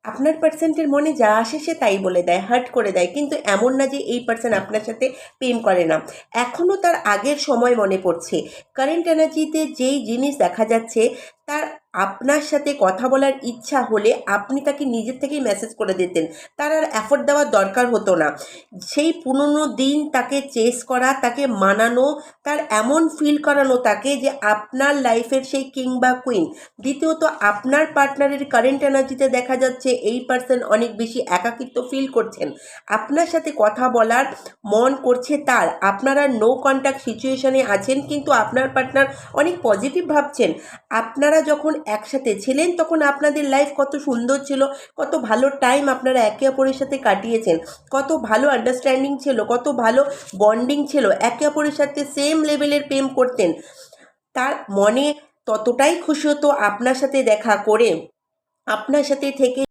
আপনার পার্সেন্টের মনে যা আসে সে তাই বলে দেয়, হার্ট করে দেয়, কিন্তু এমন না যে এই পার্সন আপনার সাথে প্রেম করে না, এখনও তার আগের সময় মনে পড়ছে। কারেন্ট এনার্জিতে যেই জিনিস দেখা যাচ্ছে, তার আপনার সাথে কথা বলার ইচ্ছা হলে আপনি তাকে নিজের থেকেই মেসেজ করে দিতেন, তার আর এফোর্ট দেওয়ার দরকার হতো না। সেই পুরনো দিন তাকে চেস করা, তাকে মানানো, তার এমন ফিল করানো তাকে যে আপনার লাইফের সেই কিং বা কুইন। দ্বিতীয়ত, আপনার পার্টনারের কারেন্ট এনার্জিতে দেখা যাচ্ছে এই পার্সন অনেক বেশি একাকিত্ব ফিল করছেন, আপনার সাথে কথা বলার মন করছে তার, আপনারা নো কন্ট্যাক্ট সিচুয়েশনে আছেন, কিন্তু আপনার পার্টনার অনেক পজিটিভ ভাবছেন। আপনারা যখন একসাথে ছিলেন তখন আপনাদের লাইফ কত সুন্দর ছিল, কত ভালো টাইম আপনারা একে অপরের সাথে কাটিয়েছেন, কত ভালো আন্ডারস্ট্যান্ডিং ছিল, কত ভালো বন্ডিং ছিল, একে অপরের সাথে সেম লেভেলের প্রেম করতেন। তার মনে ততটাই খুশি হতো আপনার সাথে দেখা করে, আপনার সাথে থেকে।